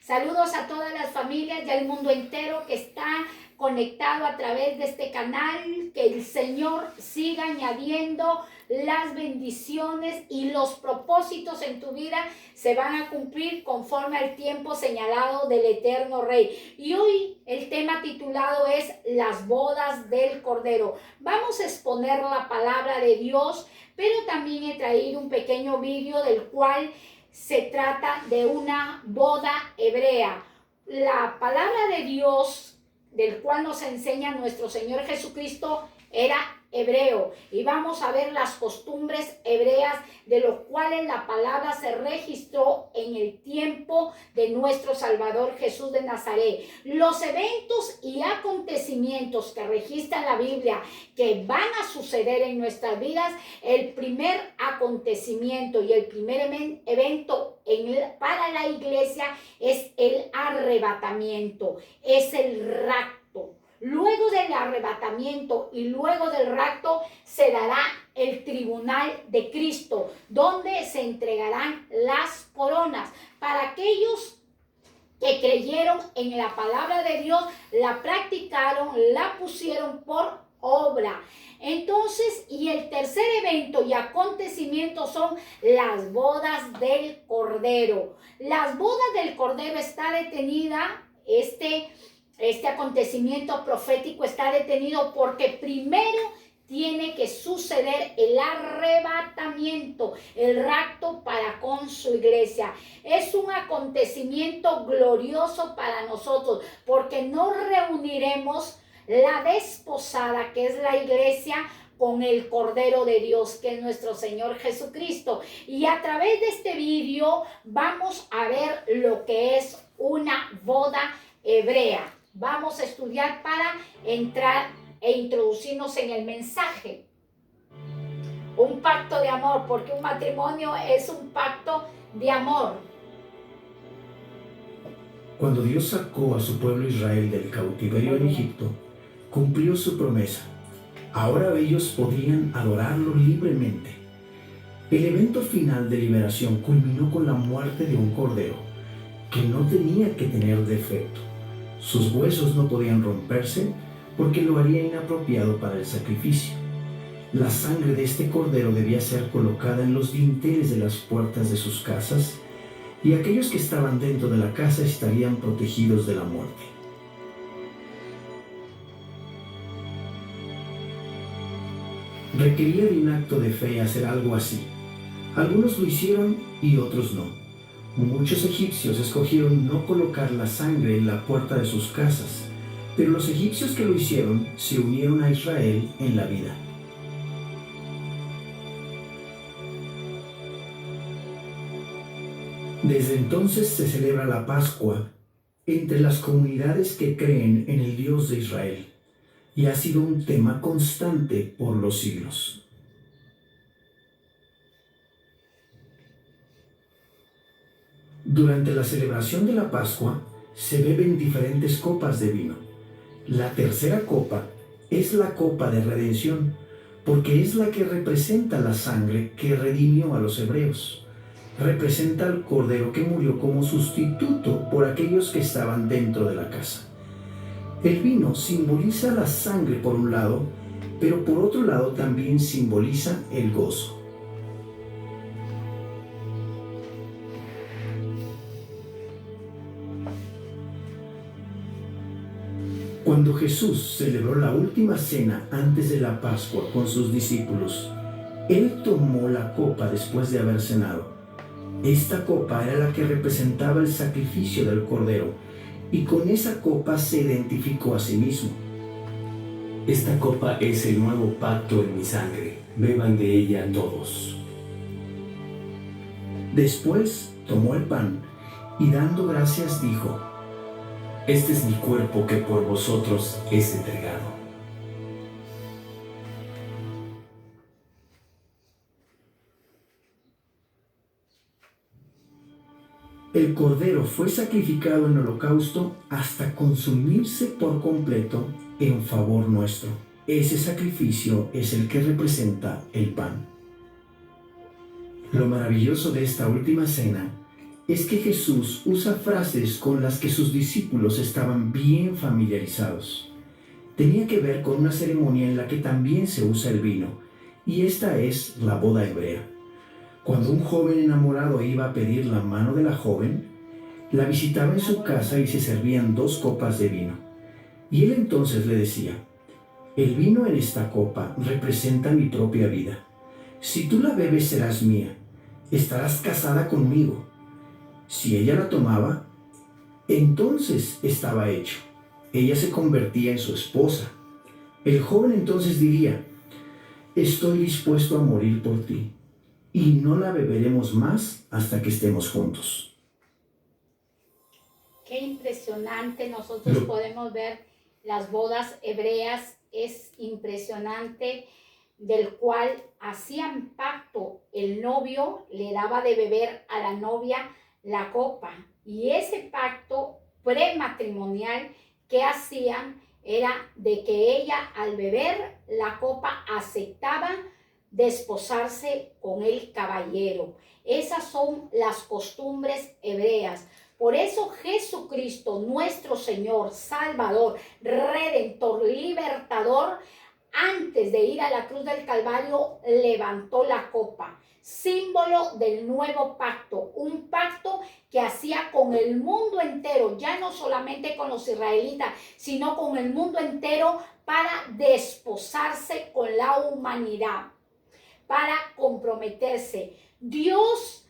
Saludos a todas las familias del mundo entero que están conectado a través de este canal. Que el Señor siga añadiendo las bendiciones y los propósitos en tu vida se van a cumplir conforme al tiempo señalado del eterno Rey. Y hoy el tema titulado es las bodas del Cordero. Vamos a exponer la palabra de Dios, pero también he traído un pequeño vídeo del cual se trata de una boda hebrea. La palabra de Dios, del cual nos enseña nuestro Señor Jesucristo, era hebreo. Y vamos a ver las costumbres hebreas de los cuales la palabra se registró en el tiempo de nuestro Salvador Jesús de Nazaret. Los eventos y acontecimientos que registra la Biblia que van a suceder en nuestras vidas, el primer acontecimiento y el primer evento para la iglesia es el arrebatamiento, es el rapto. Luego del arrebatamiento y luego del rapto se dará el tribunal de Cristo, donde se entregarán las coronas para aquellos que creyeron en la palabra de Dios, la practicaron, la pusieron por obra. Entonces, y el tercer evento y acontecimiento son las bodas del Cordero. Las bodas del Cordero está detenida, este acontecimiento profético está detenido porque primero tiene que suceder el arrebatamiento, el rapto para con su iglesia. Es un acontecimiento glorioso para nosotros porque nos reuniremos la desposada, que es la iglesia, con el Cordero de Dios, que es nuestro Señor Jesucristo. Y a través de este vídeo vamos a ver lo que es una boda hebrea. Vamos a estudiar para entrar e introducirnos en el mensaje. Un pacto de amor, porque un matrimonio es un pacto de amor. Cuando Dios sacó a su pueblo Israel del cautiverio en Egipto, cumplió su promesa. Ahora ellos podían adorarlo libremente. El evento final de liberación culminó con la muerte de un cordero que no tenía que tener defecto. Sus huesos no podían romperse porque lo haría inapropiado para el sacrificio. La sangre de este cordero debía ser colocada en los dinteles de las puertas de sus casas, y aquellos que estaban dentro de la casa estarían protegidos de la muerte. Requería de un acto de fe hacer algo así. Algunos lo hicieron y otros no. Muchos egipcios escogieron no colocar la sangre en la puerta de sus casas, pero los egipcios que lo hicieron se unieron a Israel en la vida. Desde entonces se celebra la Pascua entre las comunidades que creen en el Dios de Israel, y ha sido un tema constante por los siglos. Durante la celebración de la Pascua se beben diferentes copas de vino. La tercera copa es la copa de redención, porque es la que representa la sangre que redimió a los hebreos. Representa al Cordero que murió como sustituto por aquellos que estaban dentro de la casa. El vino simboliza la sangre por un lado, pero por otro lado también simboliza el gozo. Cuando Jesús celebró la última cena antes de la Pascua con sus discípulos, Él tomó la copa después de haber cenado. Esta copa era la que representaba el sacrificio del Cordero, y con esa copa se identificó a sí mismo. Esta copa es el nuevo pacto en mi sangre. Beban de ella todos. Después tomó el pan y dando gracias dijo: Este es mi cuerpo que por vosotros es entregado. El Cordero fue sacrificado en holocausto hasta consumirse por completo en favor nuestro. Ese sacrificio es el que representa el pan. Lo maravilloso de esta última cena es que Jesús usa frases con las que sus discípulos estaban bien familiarizados. Tenía que ver con una ceremonia en la que también se usa el vino, y esta es la boda hebrea. Cuando un joven enamorado iba a pedir la mano de la joven, la visitaba en su casa y se servían 2 copas de vino. Y él entonces le decía: el vino en esta copa representa mi propia vida. Si tú la bebes serás mía, estarás casada conmigo. Si ella la tomaba, entonces estaba hecho. Ella se convertía en su esposa. El joven entonces diría: estoy dispuesto a morir por ti, y no la beberemos más hasta que estemos juntos. Qué impresionante, nosotros podemos ver las bodas hebreas, es impresionante, del cual hacían pacto, el novio le daba de beber a la novia la copa, y ese pacto prematrimonial que hacían era de que ella al beber la copa aceptaba desposarse con el caballero. Esas son las costumbres hebreas. Por eso Jesucristo, nuestro Señor, Salvador, Redentor, Libertador, antes de ir a la cruz del Calvario, levantó la copa, símbolo del nuevo pacto, un pacto que hacía con el mundo entero, ya no solamente con los israelitas, sino con el mundo entero, para desposarse con la humanidad, para comprometerse. Dios,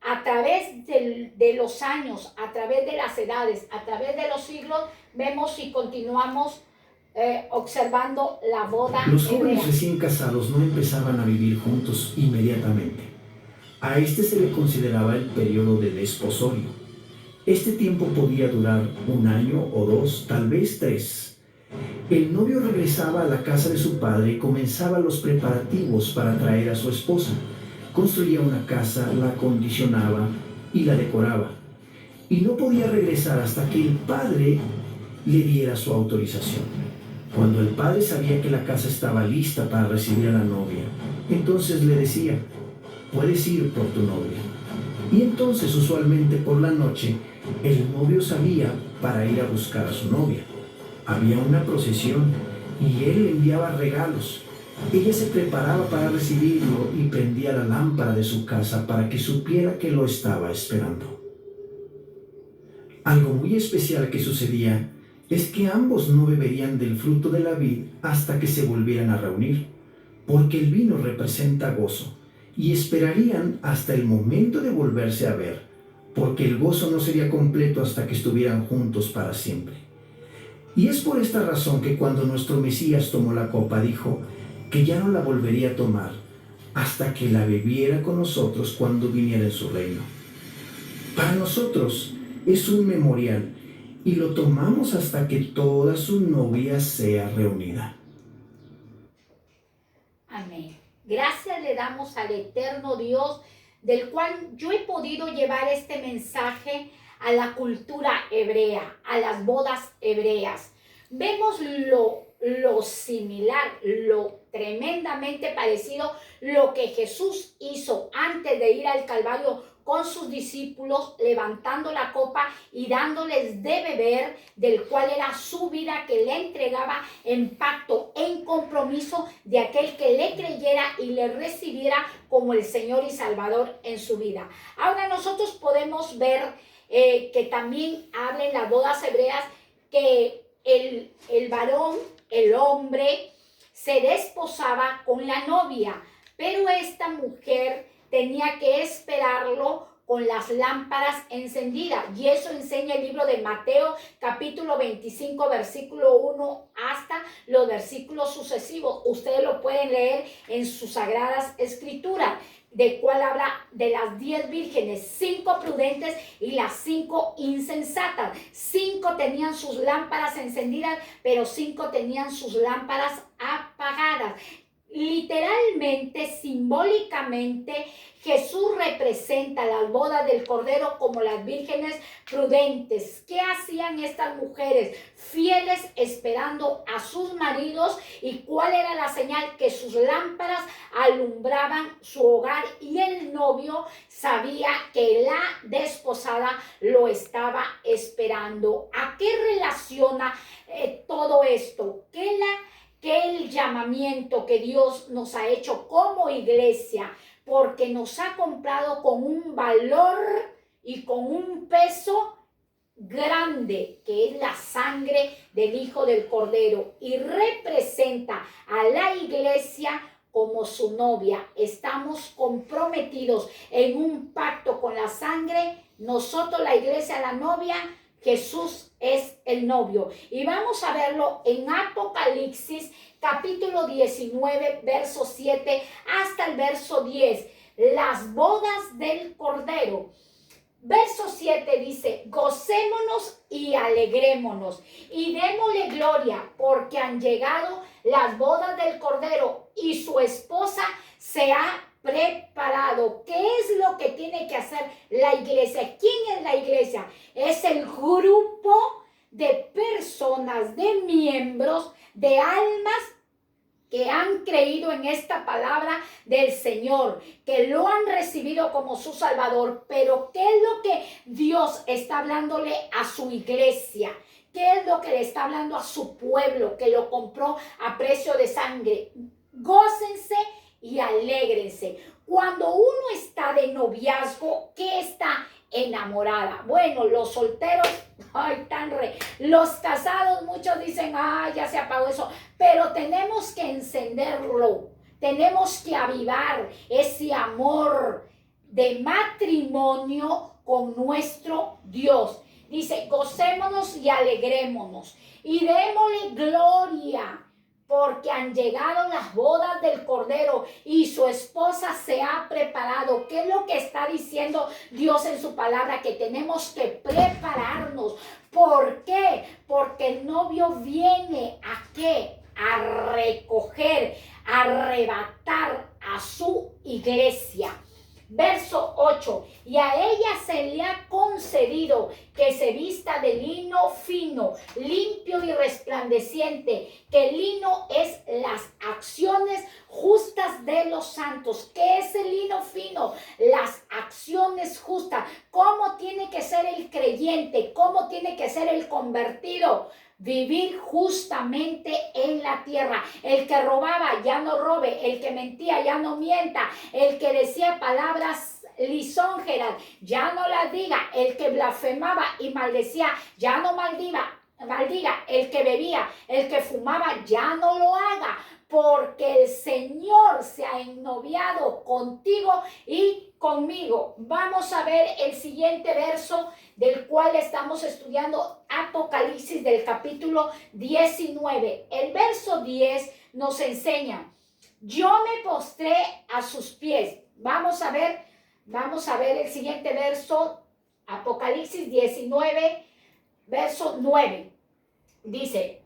a través de los años, a través de las edades, a través de los siglos, vemos si continuamos observando la boda Los jóvenes hebrea. recién casados no empezaban a vivir juntos inmediatamente. A este se le consideraba el periodo de desposorio. Este tiempo podía durar 1 año o 2, tal vez 3. El novio regresaba a la casa de su padre y comenzaba los preparativos para traer a su esposa. Construía una casa, la acondicionaba y la decoraba. Y no podía regresar hasta que el padre le diera su autorización. Cuando el padre sabía que la casa estaba lista para recibir a la novia, entonces le decía: puedes ir por tu novia. Y entonces, usualmente por la noche, el novio salía para ir a buscar a su novia. Había una procesión y él le enviaba regalos. Ella se preparaba para recibirlo y prendía la lámpara de su casa para que supiera que lo estaba esperando. Algo muy especial que sucedía es que ambos no beberían del fruto de la vid hasta que se volvieran a reunir, porque el vino representa gozo, y esperarían hasta el momento de volverse a ver, porque el gozo no sería completo hasta que estuvieran juntos para siempre. Y es por esta razón que cuando nuestro Mesías tomó la copa, dijo que ya no la volvería a tomar hasta que la bebiera con nosotros cuando viniera en su reino. Para nosotros es un memorial, y lo tomamos hasta que toda su novia sea reunida. Amén. Gracias le damos al eterno Dios, del cual yo he podido llevar este mensaje a la cultura hebrea, a las bodas hebreas. Vemos lo similar, lo tremendamente parecido, lo que Jesús hizo antes de ir al Calvario con sus discípulos, levantando la copa y dándoles de beber, del cual era su vida, que le entregaba en pacto, en compromiso de aquel que le creyera y le recibiera como el Señor y Salvador en su vida. Ahora nosotros podemos ver que también habla en las bodas hebreas que el varón, el hombre, se desposaba con la novia, pero esta mujer tenía que esperarlo con las lámparas encendidas. Y eso enseña el libro de Mateo, capítulo 25, versículo 1 hasta los versículos sucesivos. Ustedes lo pueden leer en sus sagradas escrituras, de cual habla de las 10 vírgenes, 5 prudentes y las 5 insensatas. 5 tenían sus lámparas encendidas, pero 5 tenían sus lámparas apagadas. Literalmente, simbólicamente, Jesús representa las bodas del Cordero como las vírgenes prudentes. ¿Qué hacían estas mujeres fieles esperando a sus maridos? ¿Y cuál era la señal? Que sus lámparas alumbraban su hogar y el novio sabía que la desposada lo estaba esperando. ¿A qué relaciona todo esto? Que el llamamiento que Dios nos ha hecho como iglesia, porque nos ha comprado con un valor y con un peso grande, que es la sangre del Hijo del Cordero, y representa a la iglesia como su novia. Estamos comprometidos en un pacto con la sangre, nosotros la iglesia, la novia, Jesús es el novio. Y vamos a verlo en Apocalipsis capítulo 19, verso 7 hasta el verso 10. Las bodas del Cordero. Verso 7 dice: gocémonos y alegrémonos y démosle gloria, porque han llegado las bodas del Cordero y su esposa se ha preparado. ¿Qué es lo que tiene que hacer la iglesia? ¿Quién es la iglesia? Es el grupo de personas, de miembros, de almas que han creído en esta palabra del Señor, que lo han recibido como su Salvador. Pero ¿qué es lo que Dios está hablándole a su iglesia? ¿Qué es lo que le está hablando a su pueblo que lo compró a precio de sangre? Gócense y alégrense. Cuando uno está de noviazgo, ¿qué está? Enamorada. Bueno, los solteros, los casados, muchos dicen, ya se apagó eso, pero tenemos que encenderlo, tenemos que avivar ese amor de matrimonio con nuestro Dios. Dice: gocémonos y alegrémonos y démosle gloria, porque han llegado las bodas del Cordero y su esposa se ha preparado. ¿Qué es lo que está diciendo Dios en su palabra? Que tenemos que prepararnos. ¿Por qué? Porque el novio viene ¿a qué? A recoger, a arrebatar a su iglesia. Verso 8: y a ella se le ha concedido que se vista de lino fino, limpio y resplandeciente, que el lino es las acciones justas de los santos. ¿Qué es el lino fino? Las acciones justas. ¿Cómo tiene que ser el creyente? ¿Cómo tiene que ser el convertido? Vivir justamente en la tierra. El que robaba ya no robe, el que mentía ya no mienta, el que decía palabras lisonjeras ya no las diga, el que blasfemaba y maldecía ya no maldiga, el que bebía, el que fumaba ya no lo haga, porque el Señor se ha ennoviado contigo y conmigo. Vamos a ver el siguiente verso del cual estamos estudiando, Apocalipsis del capítulo 19. El verso 10 nos enseña: yo me postré a sus pies. Vamos a ver el siguiente verso, Apocalipsis 19, verso 9. Dice,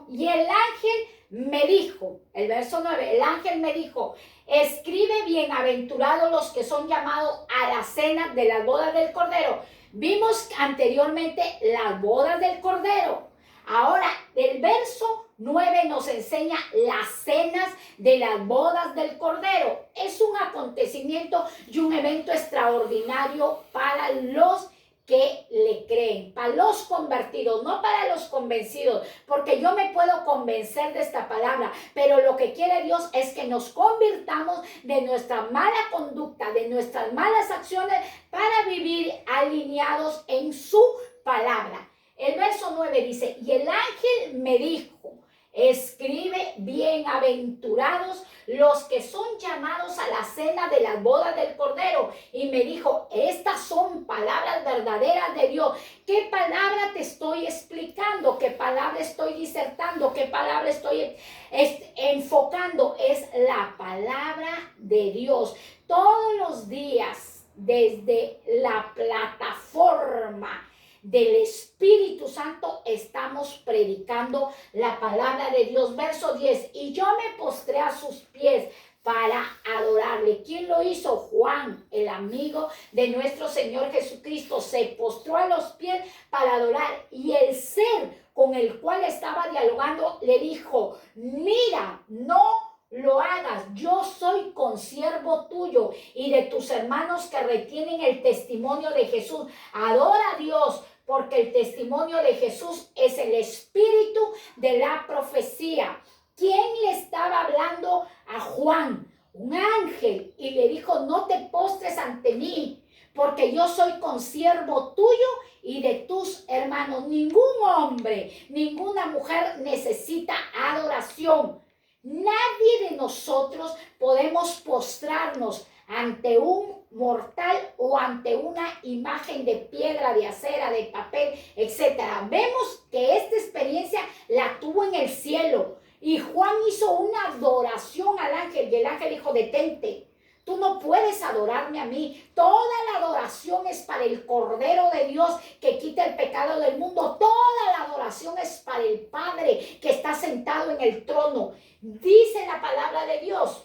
y el ángel me dijo, el verso 9, el ángel me dijo: escribe, bienaventurados los que son llamados a la cena de las bodas del Cordero. Vimos anteriormente las bodas del Cordero. Ahora, el verso 9 nos enseña las cenas de las bodas del Cordero. Es un acontecimiento y un evento extraordinario para los que le creen, para los convertidos, no para los convencidos, porque yo me puedo convencer de esta palabra, pero lo que quiere Dios es que nos convirtamos de nuestra mala conducta, de nuestras malas acciones, para vivir alineados en su palabra. El verso 9 dice: y el ángel me dijo: escribe, bienaventurados los que son llamados a la cena de las bodas del Cordero. Y me dijo: estas son palabras verdaderas de Dios. ¿Qué palabra te estoy explicando? ¿Qué palabra estoy disertando? ¿Qué palabra estoy enfocando? Es la palabra de Dios. Todos los días, desde la plataforma del Espíritu Santo estamos predicando la palabra de Dios. Verso 10, y yo me postré a sus pies para adorarle. ¿Quién lo hizo? Juan, el amigo de nuestro Señor Jesucristo, se postró a los pies para adorar, y el ser con el cual estaba dialogando le dijo: mira, no lo hagas, yo soy consiervo tuyo y de tus hermanos que retienen el testimonio de Jesús. Adora a Dios, porque el testimonio de Jesús es el espíritu de la profecía. ¿Quién le estaba hablando a Juan? Un ángel, y le dijo: no te postres ante mí, porque yo soy consiervo tuyo y de tus hermanos. Ningún hombre, ninguna mujer necesita adoración. Nadie de nosotros podemos postrarnos ante un mortal o ante una imagen de piedra, de acera, de papel, etc. Vemos que esta experiencia la tuvo en el cielo, y Juan hizo una adoración al ángel, y el ángel dijo: detente, tú no puedes adorarme a mí. Toda la adoración es para el Cordero de Dios que quita el pecado del mundo. Toda la adoración es para el Padre que está sentado en el trono. Dice la palabra de Dios: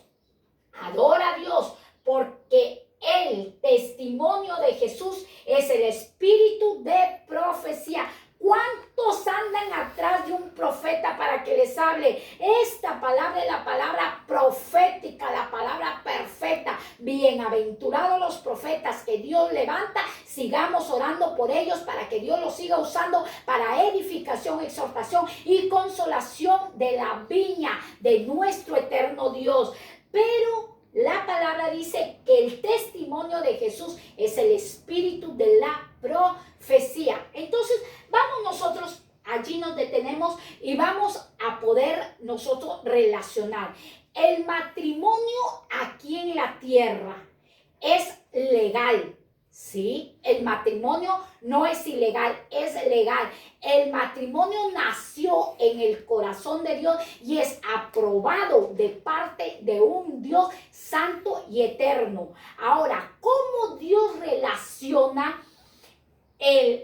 adora a Dios, porque el testimonio de Jesús es el espíritu de profecía. ¿Cuántos andan atrás de un profeta para que les hable? Esta palabra es la palabra profética, la palabra perfecta. Bienaventurados los profetas que Dios levanta. Sigamos orando por ellos para que Dios los siga usando para edificación, exhortación y consolación de la viña de nuestro eterno Dios. Pero la palabra dice que el testimonio de Jesús es el espíritu de la profecía. Entonces, vamos nosotros, allí nos detenemos y vamos a poder nosotros relacionar. El matrimonio aquí en la tierra es legal, ¿sí? El matrimonio no es ilegal, es legal. El matrimonio nació en el corazón de Dios y es aprobado de parte de un Dios santo y eterno. Ahora, ¿cómo Dios relaciona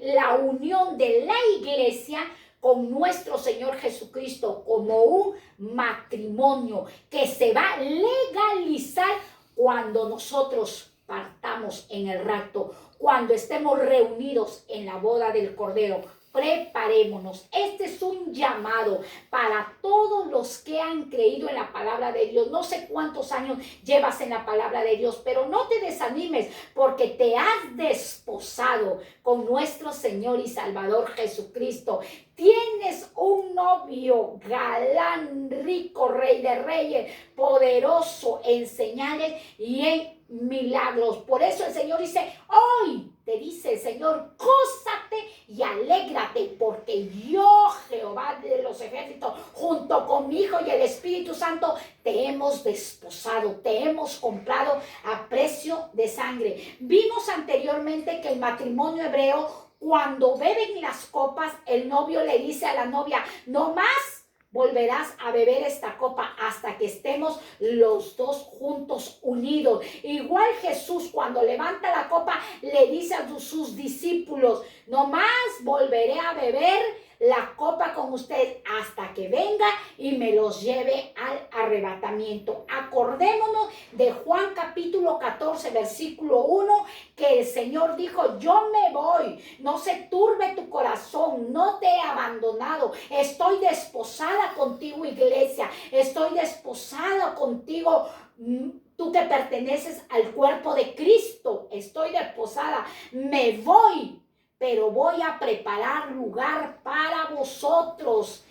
la unión de la iglesia con nuestro Señor Jesucristo? Como un matrimonio que se va a legalizar cuando nosotros partamos en el rapto, cuando estemos reunidos en la boda del Cordero. Preparémonos. Este es un llamado para todos los que han creído en la palabra de Dios. No sé cuántos años llevas en la palabra de Dios, pero no te desanimes, porque te has desposado con nuestro Señor y Salvador Jesucristo. Tienes un novio galán, rico, Rey de Reyes, poderoso en señales y en milagros. Por eso el Señor dice: hoy te dice el Señor, gózate y alégrate, porque yo, Jehová de los ejércitos, junto con mi Hijo y el Espíritu Santo, te hemos desposado, te hemos comprado a precio de sangre. Vimos anteriormente que el matrimonio hebreo, cuando beben las copas, el novio le dice a la novia: no más volverás a beber esta copa hasta que estemos los dos juntos unidos. Igual Jesús, cuando levanta la copa, le dice a sus discípulos: no más volveré a beber la copa con usted hasta que venga y me los lleve al arrebatamiento. Acordémonos de Juan capítulo 14, versículo 1, que el Señor dijo: yo me voy, no se turbe tu corazón, no te he abandonado, estoy desposada contigo, iglesia, estoy desposada contigo, tú que perteneces al cuerpo de Cristo, estoy desposada, me voy, pero voy a preparar lugar para vosotros.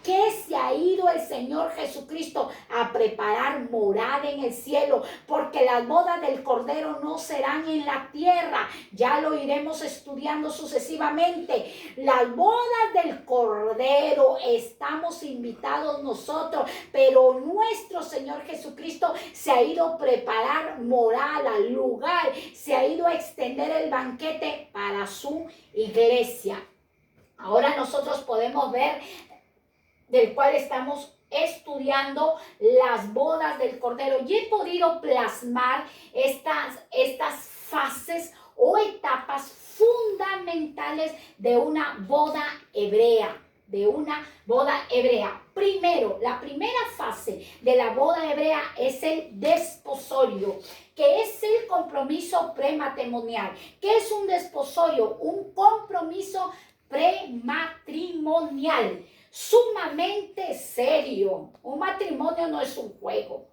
¿Qué se ha ido el Señor Jesucristo? A preparar morada en el cielo, porque las bodas del Cordero no serán en la tierra. Ya lo iremos estudiando sucesivamente. Las bodas del Cordero, estamos invitados nosotros, pero nuestro Señor Jesucristo se ha ido a preparar morada, lugar, se ha ido a extender el banquete para su iglesia. Ahora nosotros podemos ver, del cual estamos estudiando, las bodas del Cordero, y he podido plasmar estas fases o etapas fundamentales de una boda hebrea. Primero, la primera fase de la boda hebrea es el desposorio, que es el compromiso prematrimonial. ¿Qué es un desposorio? Un compromiso prematrimonial, sumamente serio. Un matrimonio no es un juego.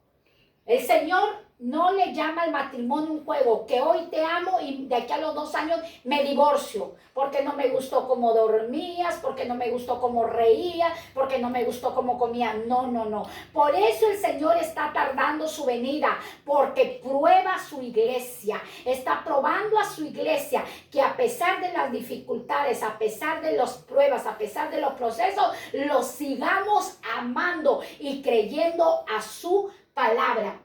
El Señor no le llama al matrimonio un juego, que hoy te amo y de aquí a los 2 años me divorcio, porque no me gustó cómo dormías, porque no me gustó cómo reías, porque no me gustó cómo comías. No. Por eso el Señor está tardando su venida, porque prueba a su iglesia, está probando a su iglesia, que a pesar de las dificultades, a pesar de las pruebas, a pesar de los procesos, los sigamos amando y creyendo a su palabra.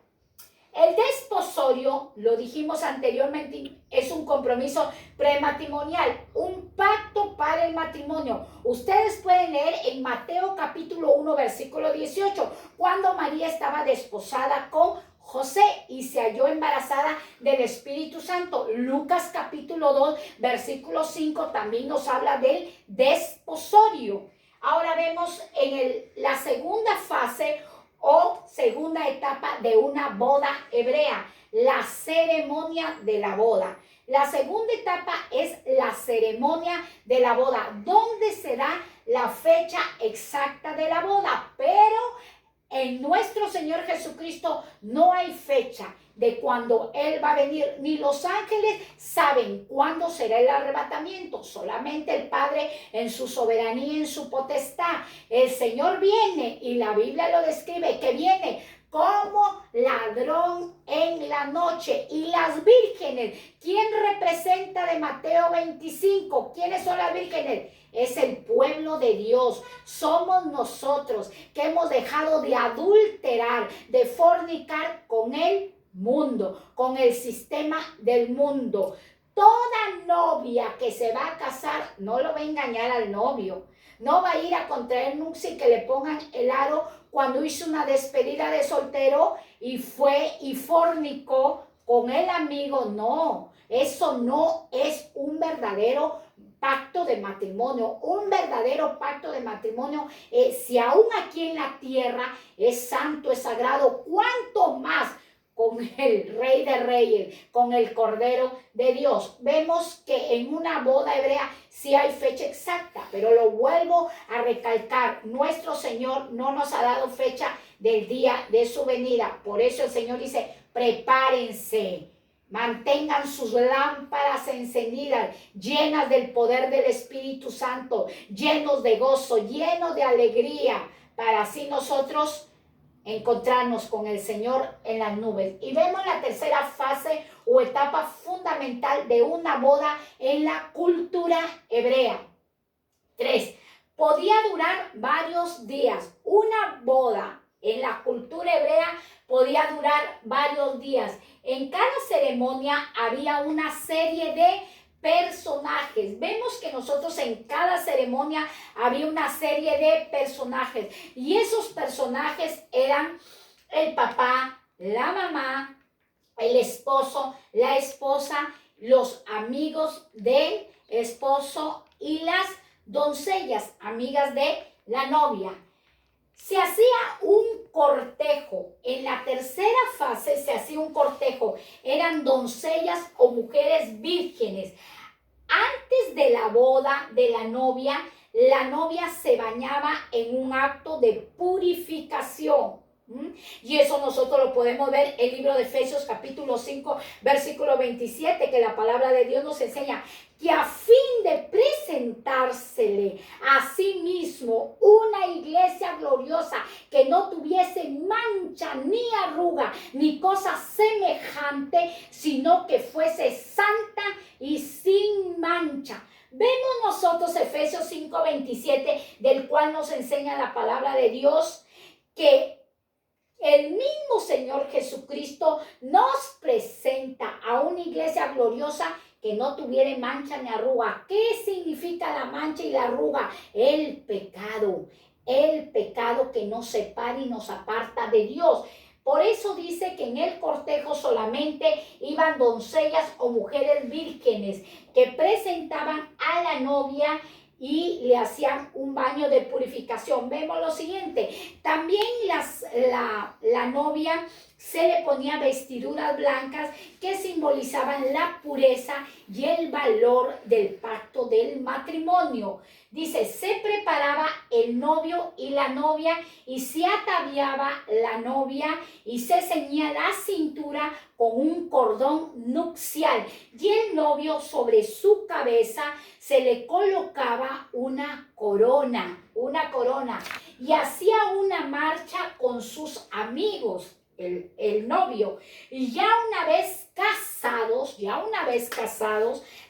El desposorio, lo dijimos anteriormente, es un compromiso prematrimonial, un pacto para el matrimonio. Ustedes pueden leer en Mateo capítulo 1, versículo 18, cuando María estaba desposada con José y se halló embarazada del Espíritu Santo. Lucas capítulo 2, versículo 5 también nos habla del desposorio. Ahora vemos en la segunda fase o segunda etapa de una boda hebrea, la ceremonia de la boda. La segunda etapa es la ceremonia de la boda, donde se da la fecha exacta de la boda, pero en nuestro Señor Jesucristo no hay fecha de cuando Él va a venir, ni los ángeles saben cuándo será el arrebatamiento, solamente el Padre en su soberanía, en su potestad. El Señor viene y la Biblia lo describe, que viene como ladrón en la noche. Y las vírgenes, ¿quién representa de Mateo 25? ¿Quiénes son las vírgenes? Es el pueblo de Dios. Somos nosotros que hemos dejado de adulterar, de fornicar con el mundo, con el sistema del mundo. Toda novia que se va a casar no lo va a engañar al novio. No va a ir a contraer nupcia y que le pongan el aro cuando hizo una despedida de soltero y fue y fornicó con el amigo. No, eso no es un verdadero pacto de matrimonio. Un verdadero pacto de matrimonio, si aún aquí en la tierra es santo, es sagrado, ¿cuánto más con el Rey de Reyes, con el Cordero de Dios? Vemos que en una boda hebrea sí hay fecha exacta, pero lo vuelvo a recalcar, nuestro Señor no nos ha dado fecha del día de su venida. Por eso el Señor dice, prepárense, mantengan sus lámparas encendidas, llenas del poder del Espíritu Santo, llenos de gozo, llenos de alegría, para así nosotros encontrarnos con el Señor en las nubes. Y vemos la tercera fase o etapa fundamental de una boda en la cultura hebrea. 3. Podía durar varios días. Una boda en la cultura hebrea podía durar varios días. En cada ceremonia había una serie de personajes. Vemos que nosotros en cada ceremonia había una serie de personajes y esos personajes eran el papá, la mamá, el esposo, la esposa, los amigos del esposo y las doncellas, amigas de la novia. Se hacía un cortejo. En la tercera fase se hacía un cortejo. Eran doncellas o mujeres vírgenes. Antes de la boda de la novia se bañaba en un acto de purificación. Y eso nosotros lo podemos ver en el libro de Efesios capítulo 5, versículo 27, que la palabra de Dios nos enseña que a fin de presentársele a sí mismo una iglesia gloriosa que no tuviese mancha ni arruga ni cosa semejante, sino que fuese santa y sin mancha. Vemos nosotros Efesios 5, 27, del cual nos enseña la palabra de Dios que el mismo Señor Jesucristo nos presenta a una iglesia gloriosa que no tuviera mancha ni arruga. ¿Qué significa la mancha y la arruga? El pecado que nos separa y nos aparta de Dios. Por eso dice que en el cortejo solamente iban doncellas o mujeres vírgenes que presentaban a la novia y le hacían un baño de purificación. Vemos lo siguiente, también la novia se le ponía vestiduras blancas que simbolizaban la pureza y el valor del pacto del matrimonio. Dice, se preparaba el novio y la novia y se ataviaba la novia y se ceñía la cintura con un cordón nupcial y el novio sobre su cabeza se le colocaba una corona y hacía una marcha con sus amigos, el novio. Y ya una vez casados,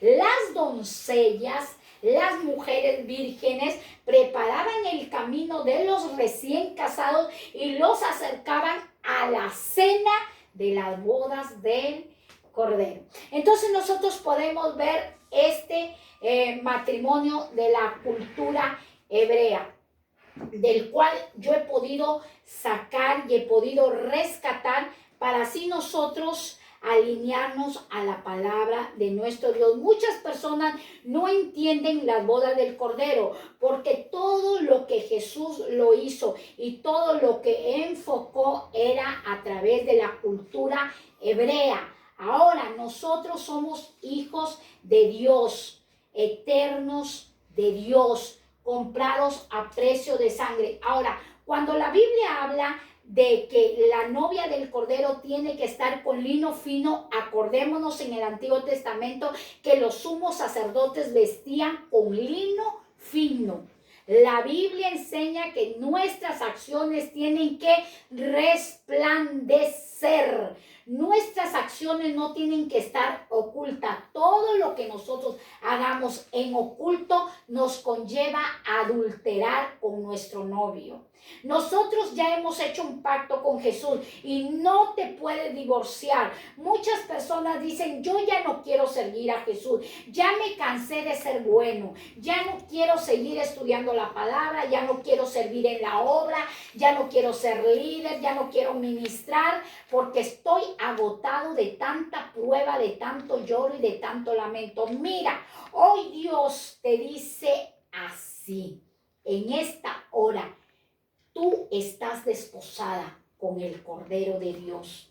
las doncellas, las mujeres vírgenes preparaban el camino de los recién casados y los acercaban a la cena de las bodas del Cordero. Entonces nosotros podemos ver este matrimonio de la cultura hebrea, del cual yo he podido sacar y he podido rescatar para así nosotros alinearnos a la palabra de nuestro Dios. Muchas personas no entienden las bodas del Cordero porque todo lo que Jesús lo hizo y todo lo que enfocó era a través de la cultura hebrea. Ahora nosotros somos hijos de Dios, eternos de Dios, comprados a precio de sangre. Ahora, cuando la Biblia habla de que la novia del Cordero tiene que estar con lino fino, acordémonos en el Antiguo Testamento que los sumos sacerdotes vestían con lino fino. La Biblia enseña que nuestras acciones tienen que resplandecer. Nuestras acciones no tienen que estar ocultas. Todo lo que nosotros hagamos en oculto nos conlleva a adulterar con nuestro novio. Nosotros ya hemos hecho un pacto con Jesús y no te puedes divorciar. Muchas personas dicen, yo ya no quiero servir a Jesús, ya me cansé de ser bueno, ya no quiero seguir estudiando la palabra, ya no quiero servir en la obra, ya no quiero ser líder, ya no quiero ministrar, porque estoy agotado de tanta prueba, de tanto lloro y de tanto lamento. Mira, hoy Dios te dice así, en esta hora, tú estás desposada con el Cordero de Dios.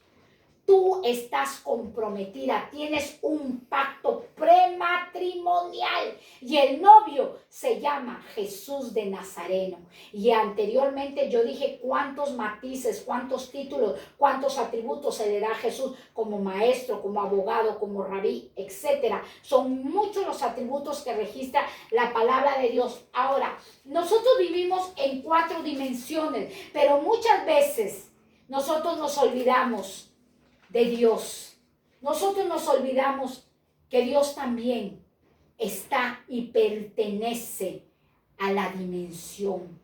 Tú estás comprometida, tienes un pacto prematrimonial y el novio se llama Jesús de Nazareno. Y anteriormente yo dije cuántos matices, cuántos títulos, cuántos atributos se le da a Jesús como maestro, como abogado, como rabí, etc. Son muchos los atributos que registra la palabra de Dios. Ahora, nosotros vivimos en 4 dimensiones, pero muchas veces nosotros nos olvidamos de Dios. Nosotros nos olvidamos que Dios también está y pertenece a la dimensión.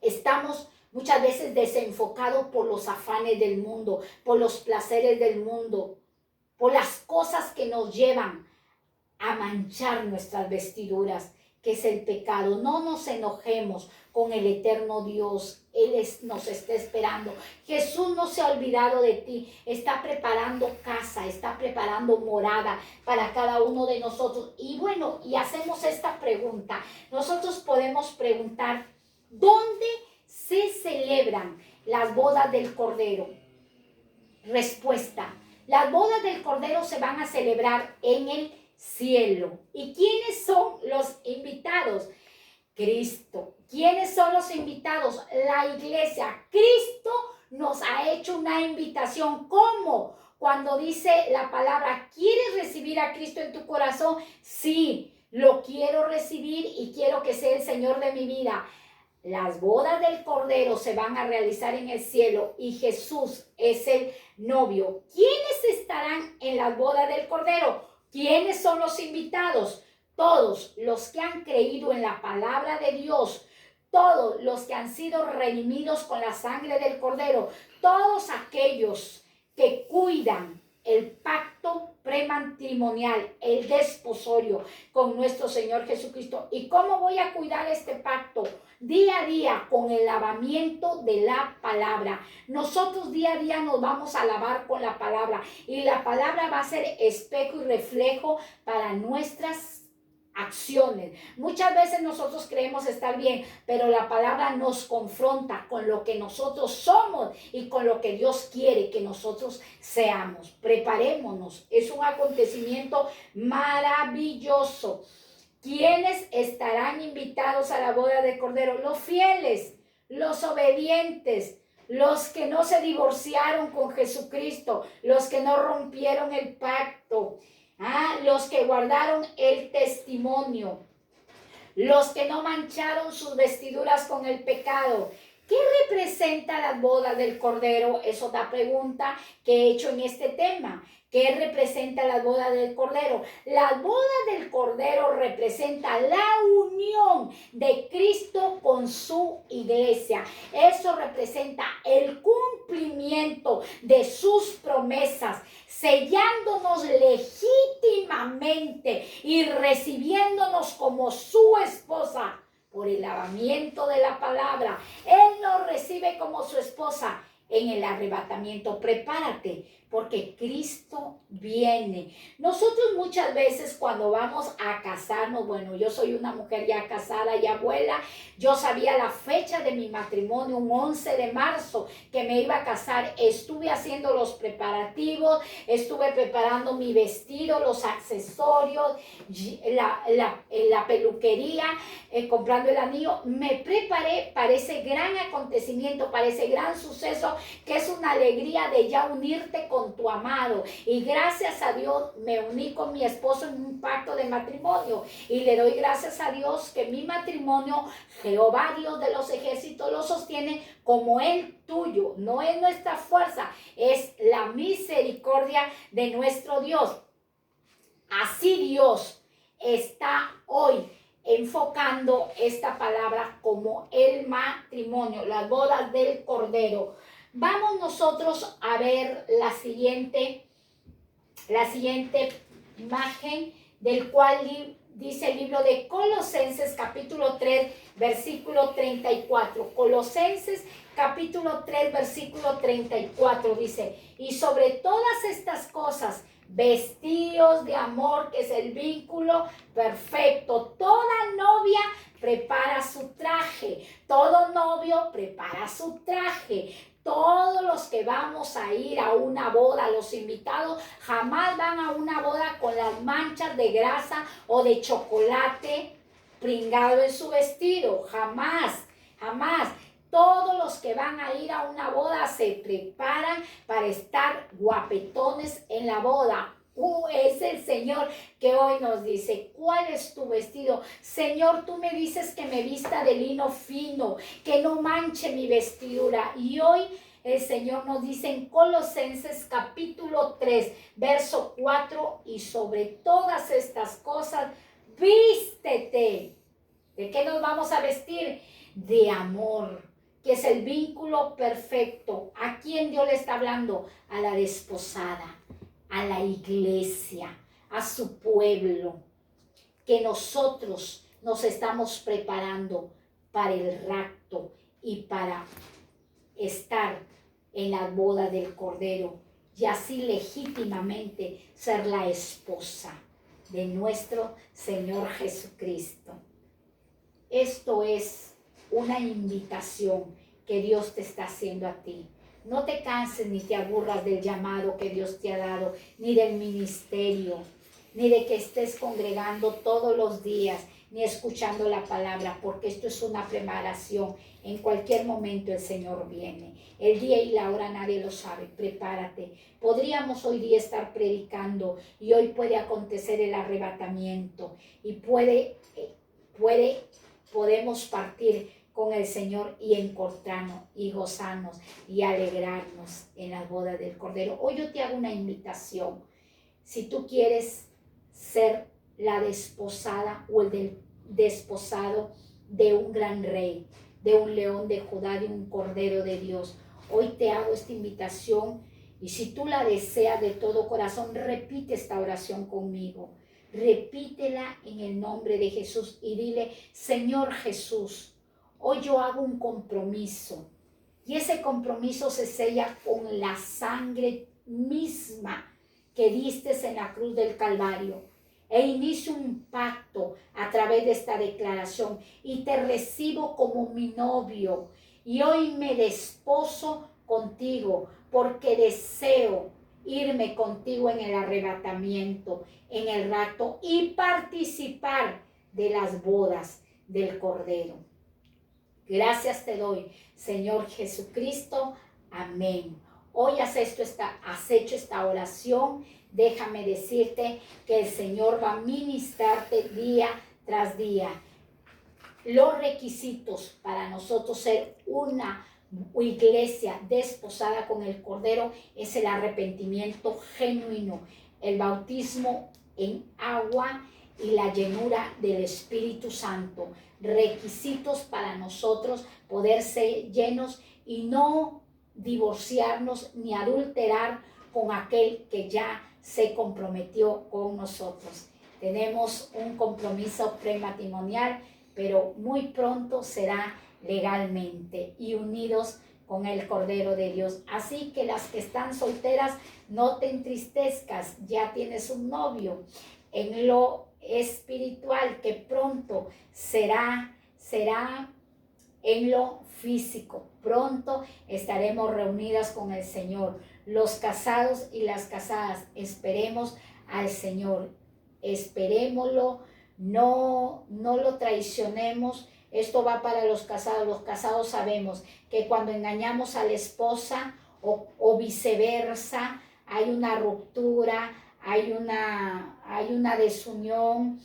Estamos muchas veces desenfocados por los afanes del mundo, por los placeres del mundo, por las cosas que nos llevan a manchar nuestras vestiduras, que es el pecado. No nos enojemos con el eterno Dios. Él nos está esperando. Jesús no se ha olvidado de ti. Está preparando casa, está preparando morada para cada uno de nosotros. Y bueno, y hacemos esta pregunta. Nosotros podemos preguntar, ¿dónde se celebran las bodas del Cordero? Respuesta, las bodas del Cordero se van a celebrar en el cielo. ¿Y quiénes son los invitados? Cristo. ¿Quiénes son los invitados? La iglesia. Cristo nos ha hecho una invitación. ¿Cómo? Cuando dice la palabra, ¿quieres recibir a Cristo en tu corazón? Sí, lo quiero recibir y quiero que sea el Señor de mi vida. Las bodas del Cordero se van a realizar en el cielo y Jesús es el novio. ¿Quiénes estarán en las bodas del Cordero? ¿Quiénes son los invitados? Todos los que han creído en la palabra de Dios, todos los que han sido redimidos con la sangre del Cordero, todos aquellos que cuidan el pacto prematrimonial, el desposorio con nuestro Señor Jesucristo. ¿Y cómo voy a cuidar este pacto? Día a día con el lavamiento de la palabra. Nosotros día a día nos vamos a lavar con la palabra y la palabra va a ser espejo y reflejo para nuestras acciones. Muchas veces nosotros creemos estar bien, pero la palabra nos confronta con lo que nosotros somos y con lo que Dios quiere que nosotros seamos. Preparémonos. Es un acontecimiento maravilloso. ¿Quiénes estarán invitados a la boda del Cordero? Los fieles, los obedientes, los que no se divorciaron con Jesucristo, los que no rompieron el pacto, los que guardaron el testimonio, los que no mancharon sus vestiduras con el pecado. ¿Qué representa la boda del Cordero? Es otra pregunta que he hecho en este tema. ¿Qué representa la boda del Cordero? La boda del Cordero representa la unión de Cristo con su iglesia. Eso representa el cumplimiento de sus promesas, sellándonos legítimamente y recibiéndonos como su esposa por el lavamiento de la palabra. Él nos recibe como su esposa en el arrebatamiento. Prepárate, porque Cristo viene. Nosotros muchas veces cuando vamos a casarnos, bueno, yo soy una mujer ya casada y abuela, yo sabía la fecha de mi matrimonio, un 11 de marzo que me iba a casar. Estuve haciendo los preparativos, estuve preparando mi vestido, los accesorios, la peluquería, comprando el anillo. Me preparé para ese gran acontecimiento, para ese gran suceso que es una alegría de ya unirte con tu amado. Y gracias a Dios me uní con mi esposo en un pacto de matrimonio y le doy gracias a Dios que mi matrimonio, Jehová Dios de los ejércitos, lo sostiene como el tuyo. No es nuestra fuerza, es la misericordia de nuestro Dios. Así Dios está hoy enfocando esta palabra como el matrimonio, las bodas del Cordero. Vamos nosotros a ver la siguiente imagen, del cual dice el libro de Colosenses capítulo 3 versículo 34. Colosenses capítulo 3 versículo 34 dice: y sobre todas estas cosas vestíos de amor, que es el vínculo perfecto. Toda novia prepara su traje, todo novio prepara su traje. Todos los que vamos a ir a una boda, los invitados, jamás van a una boda con las manchas de grasa o de chocolate pringado en su vestido. Jamás, jamás. Todos los que van a ir a una boda se preparan para estar guapetones en la boda. Es el Señor que hoy nos dice: ¿cuál es tu vestido? Señor, tú me dices que me vista de lino fino, que no manche mi vestidura. Y hoy el Señor nos dice en Colosenses capítulo 3, verso 4: y sobre todas estas cosas, vístete. ¿De qué nos vamos a vestir? De amor, que es el vínculo perfecto. ¿A quién Dios le está hablando? A la desposada, a la iglesia, a su pueblo, que nosotros nos estamos preparando para el rapto y para estar en la boda del Cordero y así legítimamente ser la esposa de nuestro Señor Jesucristo. Esto es una invitación que Dios te está haciendo a ti. No te canses ni te aburras del llamado que Dios te ha dado, ni del ministerio, ni de que estés congregando todos los días, ni escuchando la palabra, porque esto es una preparación. En cualquier momento el Señor viene. El día y la hora nadie lo sabe. Prepárate. Podríamos hoy día estar predicando y hoy puede acontecer el arrebatamiento y podemos partir con el Señor y encontrarnos y gozarnos y alegrarnos en la boda del Cordero. Hoy yo te hago una invitación. Si tú quieres ser la desposada o el desposado de un gran rey, de un león de Judá, de un Cordero de Dios, hoy te hago esta invitación Y si tú la deseas de todo corazón, repite esta oración conmigo. Repítela en el nombre de Jesús y dile: Señor Jesús, hoy yo hago un compromiso. Y ese compromiso se sella con la sangre misma que diste en la cruz del Calvario. E inicio un pacto a través de esta declaración y te recibo como mi novio. Y hoy me desposo contigo porque deseo irme contigo en el arrebatamiento, en el rapto y participar de las bodas del Cordero. Gracias te doy, Señor Jesucristo. Amén. Hoy has hecho esta oración. Déjame decirte que el Señor va a ministrarte día tras día. Los requisitos para nosotros ser una iglesia desposada con el Cordero es el arrepentimiento genuino, el bautismo en agua y la llenura del Espíritu Santo. Requisitos para nosotros poder ser llenos y no divorciarnos ni adulterar con aquel que ya se comprometió con nosotros. Tenemos un compromiso prematrimonial, pero muy pronto será legalmente y unidos con el Cordero de Dios. Así que las que están solteras, no te entristezcas, ya tienes un novio. En lo espiritual, que pronto será en lo físico. Pronto estaremos reunidas con el Señor. Los casados y las casadas, esperemos al Señor. Esperémoslo, no lo traicionemos. Esto va para los casados. Los casados sabemos que cuando engañamos a la esposa o viceversa, hay una ruptura, hay una desunión,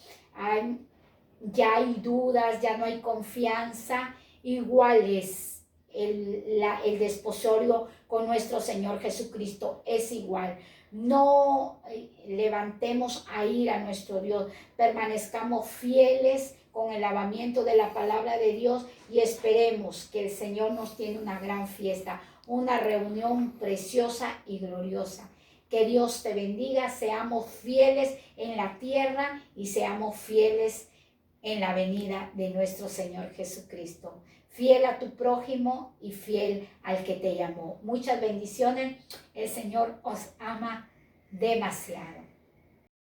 ya hay dudas, ya no hay confianza. Igual es el desposorio con nuestro Señor Jesucristo, es igual. No levantemos a ir a nuestro Dios, permanezcamos fieles con el lavamiento de la palabra de Dios y esperemos que el Señor nos tiene una gran fiesta, una reunión preciosa y gloriosa. Que Dios te bendiga, seamos fieles en la tierra y seamos fieles en la venida de nuestro Señor Jesucristo. Fiel a tu prójimo y fiel al que te llamó. Muchas bendiciones. El Señor os ama demasiado.